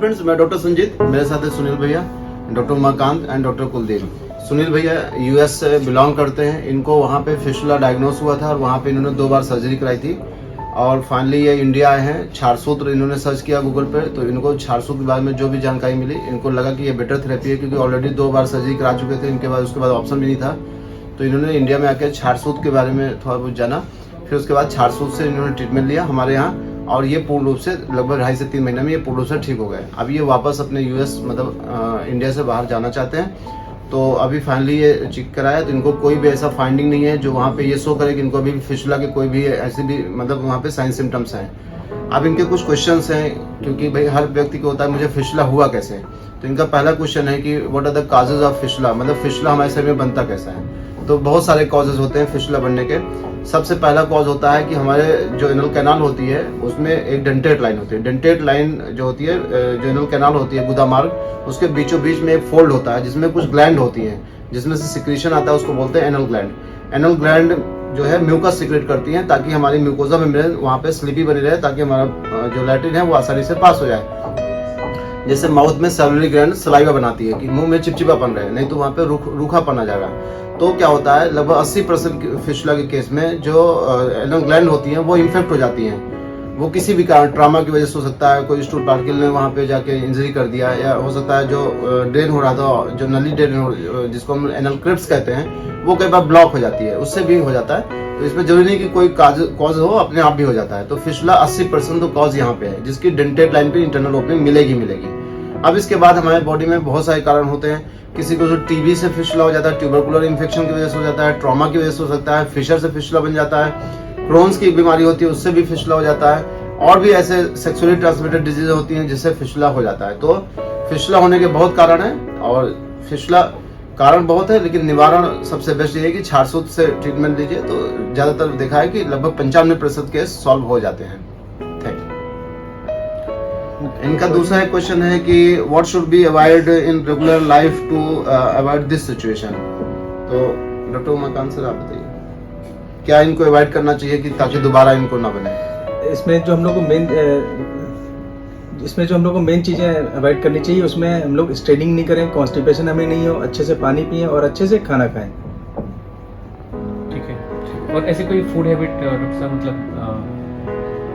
Friends, मैं doctor Sanjeet, मेरे साथ है सुनील भैया, doctor Umakant and doctor Kuldeep. Sunil भैया यूएस से बिलोंग करते हैं। इनको वहाँ पे फिस्टुला डायग्नोस हुआ था और वहाँ पे इन्होंने 2 बार सर्जरी कराई थी और फाइनली ये इंडिया आए हैं। क्षारसूत्र इन्होंने सर्च किया गूगल पे, तो इनको क्षारसूत्र के बारे में जो भी जानकारी मिली, इनको लगा कि ये बेटर थेरेपी है, क्योंकि ऑलरेडी 2 बार सर्जरी करा चुके थे इनके बाद। उसके बाद ऑप्शन भी नहीं था, तो इन्होंने इंडिया में आकर क्षारसूत्र के बारे में थोड़ा बहुत जाना। फिर उसके बाद क्षारसूत्र से इन्होंने ट्रीटमेंट लिया हमारे यहाँ, और ये पूर्ण रूप से लगभग 2.5 से 3 महीने में ये पूर्ण रूप से ठीक हो गए। अब ये वापस अपने यूएस मतलब इंडिया से बाहर जाना चाहते हैं। तो अभी फाइनली ये चेक कराया, तो इनको कोई भी ऐसा फाइंडिंग नहीं है जो वहाँ पे ये शो करे कि इनको अभी फिस्टुला के कोई भी ऐसे भी मतलब वहाँ पे साइन सिम्टम्स हैं। अब इनके कुछ क्वेश्चंस हैं, क्योंकि भाई हर व्यक्ति को होता है मुझे फिस्टुला हुआ कैसे। तो इनका पहला क्वेश्चन है कि what are the causes of fistula, मतलब फिस्टुला हमारे शरीर में बनता कैसा है। तो बहुत सारे कॉजेज होते हैं फिस्टुला बनने के। सबसे पहला कॉज होता है कि हमारे जो एनल कैनाल होती है उसमें एक डेंटेट लाइन होती है। डेंटेट लाइन जो होती है, जो एनल कैनाल होती है, गुदा मार्ग, उसके बीचों बीच में एक फोल्ड होता है जिसमें कुछ ग्लैंड होती हैं, जिसमें से सिक्रीशन आता है, उसको बोलते हैं एनल ग्लैंड। एनल ग्लैंड जो है म्यूकस सिक्रेट करती हैं ताकि हमारी म्यूकोजा मेम्ब्रेन वहाँ पे स्लिपी बनी रहे, ताकि हमारा जो लैट्रिन है वो आसानी से पास हो जाए। जैसे माउथ में सैलरी ग्लैंड सलाइवा बनाती है कि मुंह में चिपचिपापन रहे, नहीं तो वहाँ पे रूखापन आ जाएगा। तो क्या होता है, लगभग 80% फिस्टुला के केस में जो एनल ग्लैंड होती हैं वो इन्फेक्ट हो जाती हैं। वो किसी भी कारण, ट्रामा की वजह से हो सकता है, कोई स्टूल पार्टिकल ने वहाँ पे जाके इंजरी कर दिया, या हो सकता है जो ड्रेन हो रहा था, जो नली ड्रेन जिसको हम एनल क्रिप्स कहते हैं, वो कई बार ब्लॉक हो जाती है, उससे भी हो जाता है। तो इसमें जरूरी नहीं कि कोई कॉज हो, अपने आप भी हो जाता है। तो फिस्टुला 80% तो कॉज यहाँ पे है, जिसकी डेंटेट लाइन पे इंटरनल ओपनिंग मिलेगी। अब इसके बाद हमारे बॉडी में बहुत सारे कारण होते हैं। किसी को जो टीबी से फिस्टुला हो जाता है, ट्यूबरकुलर इन्फेक्शन की वजह से हो जाता है, ट्रॉमा की वजह से हो सकता है, फिशर से फिस्टुला बन जाता है, क्रोन्स की बीमारी होती है उससे भी फिस्टुला हो जाता है, और भी ऐसे सेक्सुअली ट्रांसमिटेड डिजीज होती हैं जिससे फिस्टुला हो जाता है। तो फिस्टुला होने के बहुत कारण हैं, और फिस्टुला कारण बहुत है, लेकिन निवारण सबसे बेस्ट ये है कि क्षारसूत्र से ट्रीटमेंट लीजिए। तो ज्यादातर देखा है कि लगभग 95% केस सॉल्व हो जाते हैं। Thank you. इनका दूसरा एक क्वेश्चन है कि what should be avoid in regular life to avoid this situation. तो डॉक्टर उमाकांत सर, आप बताइए क्या इनको अवॉइड करना चाहिए कि ताकि दोबारा इनको ना बने। इसमें जो हम लोग को मेन चीज़ें अवॉइड करनी चाहिए, उसमें हम लोग स्ट्रेनिंग नहीं करें, कॉन्स्टिपेशन हमें नहीं हो, अच्छे से पानी पिएं और अच्छे से खाना खाएं। ठीक है। और ऐसी कोई फूड हैबिट डॉक्टर साहब, मतलब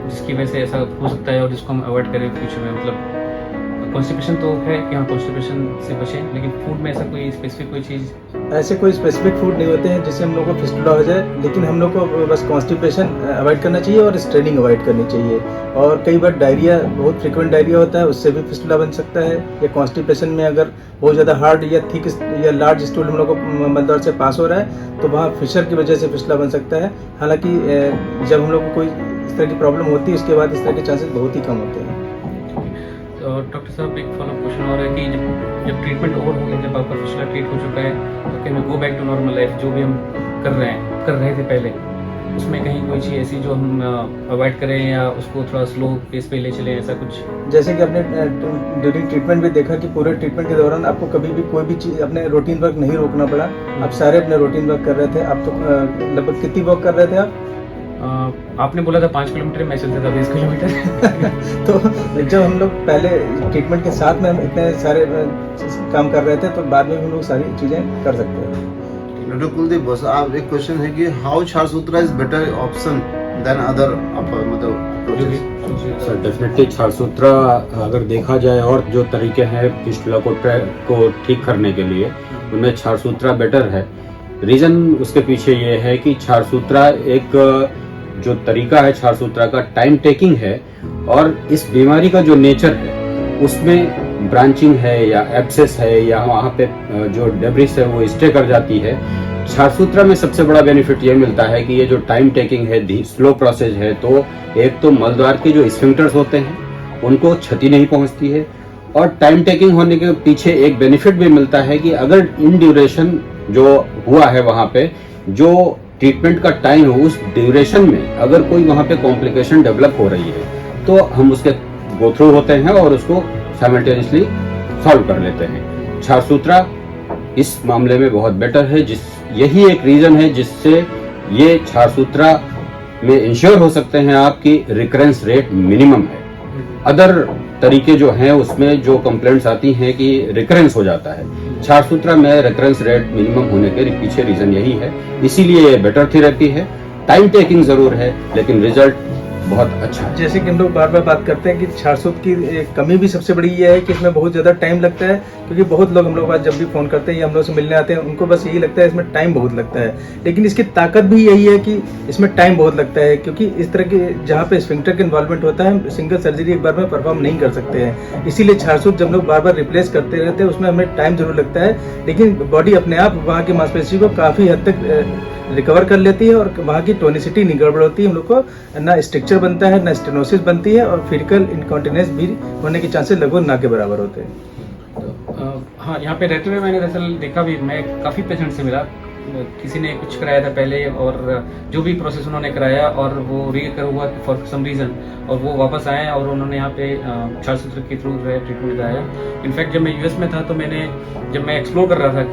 जिसकी वजह से ऐसा हो सकता है और जिसको हम अवॉइड करें फ्यूचर में, मतलब कॉन्स्टिपेशन तो है कि हाँ कॉन्स्टिपेशन से बचें, लेकिन फूड में ऐसा कोई स्पेसिफिक कोई चीज़, ऐसे कोई स्पेसिफिक फूड नहीं होते हैं जिससे हम लोग को फिस्टुला हो जाए, लेकिन हम लोग को बस कॉन्स्टिपेशन अवॉइड करना चाहिए और स्ट्रेनिंग अवॉइड करनी चाहिए। और कई बार डायरिया, बहुत फ्रिक्वेंट डायरिया होता है, उससे भी फिस्टुला बन सकता है। या कॉन्स्टिपेशन में अगर बहुत ज़्यादा हार्ड या थिक या लार्ज स्टूल हम लोग को मलद्वार से पास हो रहा है, तो वहाँ फिशर की वजह से फिस्टुला बन सकता है। हालांकि जब हम लोग को कोई इस तरह की प्रॉब्लम होती है, उसके बाद इस तरह के चांसेस बहुत ही कम होते हैं। डॉक्टर साहब एक फॉलो क्वेश्चन और है कि जब ट्रीटमेंट ओवर हो गया, जब आपका फिस्टुला ट्रीट हो चुका है, तो can we go back to normal life, जो भी हम कर रहे थे पहले, उसमें कहीं कोई चीज़ ऐसी जो हम अवॉइड करें या उसको थोड़ा स्लो पेस पे ले चलें, ऐसा कुछ? जैसे कि आपने ड्यूरिंग ट्रीटमेंट भी देखा कि पूरे ट्रीटमेंट के दौरान आपको कभी भी कोई भी चीज़, अपने रूटीन वर्क नहीं रोकना पड़ा। आप सारे अपने रूटीन वर्क कर रहे थे। आप तो लगभग कितनी वॉक कर रहे थे आप? आपने बोला था 5 किलोमीटर, मैं चलता था 20 किलोमीटर। तो जब हम लोग पहले ट्रीटमेंट के साथ में हम इतने सारे काम कर रहे थे, तो बाद में भी हम लोग सारी चीज़ें कर सकते हैं। डॉक्टर कुलदीप बस, आप एक क्वेश्चन है कि how Ksharasutra is better option than other मतलब। सर डेफिनेटली क्षारसूत्रा अगर देखा जाए और जो तरीके हैं फिस्टुला को ठीक करने के लिए, उनमें क्षारसूत्रा बेटर है। रीज़न उसके पीछे ये है कि क्षारसूत्रा एक जो तरीका है क्षारसूत्रा का, टाइम टेकिंग है, और इस बीमारी का जो नेचर है उसमें ब्रांचिंग है या एब्सेस है या वहाँ पे जो डेब्रिस है वो स्टे कर जाती है। क्षारसूत्रा में सबसे बड़ा बेनिफिट ये मिलता है कि ये जो टाइम टेकिंग है, स्लो प्रोसेस है, तो एक तो मलद्वार के जो स्फिंक्टर्स होते हैं उनको क्षति नहीं पहुंचती है, और टाइम टेकिंग होने के पीछे एक बेनिफिट भी मिलता है कि अगर इन ड्यूरेशन जो हुआ है वहाँ पे, जो ट्रीटमेंट का टाइम है, उस ड्यूरेशन में अगर कोई वहाँ पे कॉम्प्लिकेशन डेवलप हो रही है, तो हम उसके गो थ्रू होते हैं और उसको साइमल्टेनियसली सॉल्व कर लेते हैं। क्षारसूत्रा इस मामले में बहुत बेटर है, यही एक रीजन है जिससे ये क्षारसूत्रा में इंश्योर हो सकते हैं आपकी रिकरेंस रेट मिनिमम है। अदर तरीके जो हैं उसमें जो कंप्लेंट्स आती हैं कि रिकरेंस हो जाता है, छारसूत्रा में रिकरेंस रेट मिनिमम होने के पीछे रीजन यही है। इसीलिए ये बेटर थेरेपी है, टाइम टेकिंग जरूर है लेकिन रिजल्ट बहुत अच्छा है। जैसे कि हम लोग बार बार बात करते हैं कि छारसूत्र की कमी भी सबसे बड़ी ये है कि इसमें बहुत ज़्यादा टाइम लगता है, क्योंकि बहुत लोग हम लोग के पास जब भी फ़ोन करते हैं या हम लोग से मिलने आते हैं उनको बस यही लगता है इसमें टाइम बहुत लगता है, लेकिन इसकी ताकत भी यही है कि इसमें टाइम बहुत लगता है, क्योंकि इस तरह के जहाँ पे स्फिंक्टर का इन्वॉल्वमेंट होता है हम सिंगल सर्जरी एक बार में परफॉर्म नहीं कर सकते हैं। इसीलिए छारसूत्र जब लोग बार बार रिप्लेस करते रहते हैं उसमें हमें टाइम जरूर लगता है, लेकिन बॉडी अपने आप वहाँ की मांसपेशी को काफ़ी हद तक रिकवर कर लेती है और वहाँ की टोनिसिटी नहीं गड़बड़ होती है। हम लोग को ना स्ट्रक्चर बनता है ना स्टेनोसिस बनती है और फिजिकल इनकॉन्टिनेंस भी होने के चांसेस लगभग ना के बराबर होते हैं। हाँ, यहाँ पे रहते हुए मैंने दरअसल देखा भी, मैं काफ़ी पेशेंट से मिला, किसी ने कुछ कराया था पहले और जो भी प्रोसेस उन्होंने कराया और वो रीकर हुआ फॉर सम रीज़न और वो वापस आए और उन्होंने यहाँ पे छारसूत्र के थ्रू जो है ट्रीटमेंट कराया। इनफैक्ट जब मैं यूएस में था तो जब मैं एक्सप्लोर कर रहा था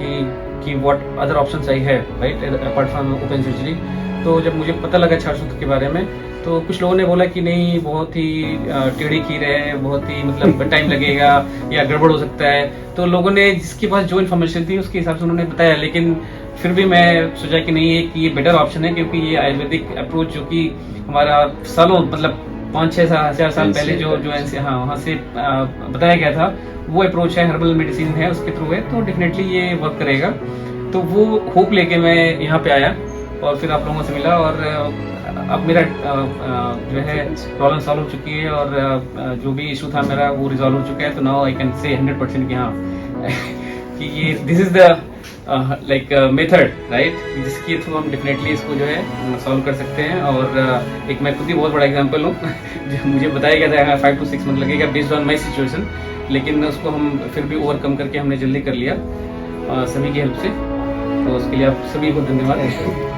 कि व्हाट अदर ऑप्शंस आई है right apart from open surgery, तो जब मुझे पता लगा छारसूत्र के बारे में तो कुछ लोगों ने बोला कि नहीं बहुत ही टेढ़ी खीर है, बहुत ही मतलब टाइम लगेगा या गड़बड़ हो सकता है। तो लोगों ने जिसके पास जो इन्फॉर्मेशन थी उसके हिसाब से उन्होंने बताया, लेकिन फिर भी मैं सोचा कि नहीं है कि ये बेटर ऑप्शन है, क्योंकि ये आयुर्वेदिक अप्रोच जो कि हमारा सालों मतलब 5-6 साल पहले जो हाँ वहाँ से बताया गया था वो अप्रोच है, हर्बल मेडिसिन है, उसके थ्रू है, तो डेफिनेटली ये वर्क करेगा। तो वो होप लेके मैं यहाँ पे आया और फिर आप लोगों से मिला और अब मेरा जो है प्रॉब्लम सॉल्व हो चुकी है और जो भी इशू था मेरा वो रिजॉल्व हो चुका है। तो नाउ आई कैन से 100% कि हाँ कि ये this is the like method right, जिसके थ्रू हम डेफिनेटली इसको जो है सॉल्व कर सकते हैं। और एक मैं खुद ही बहुत बड़ा एग्जांपल हूँ जो मुझे बताया गया था 5 to 6 मंथ लगेगा बेस्ड ऑन माई सिचुएशन, लेकिन उसको हम फिर भी ओवरकम करके हमने जल्दी कर लिया सभी की हेल्प से। तो उसके लिए आप सभी को धन्यवाद।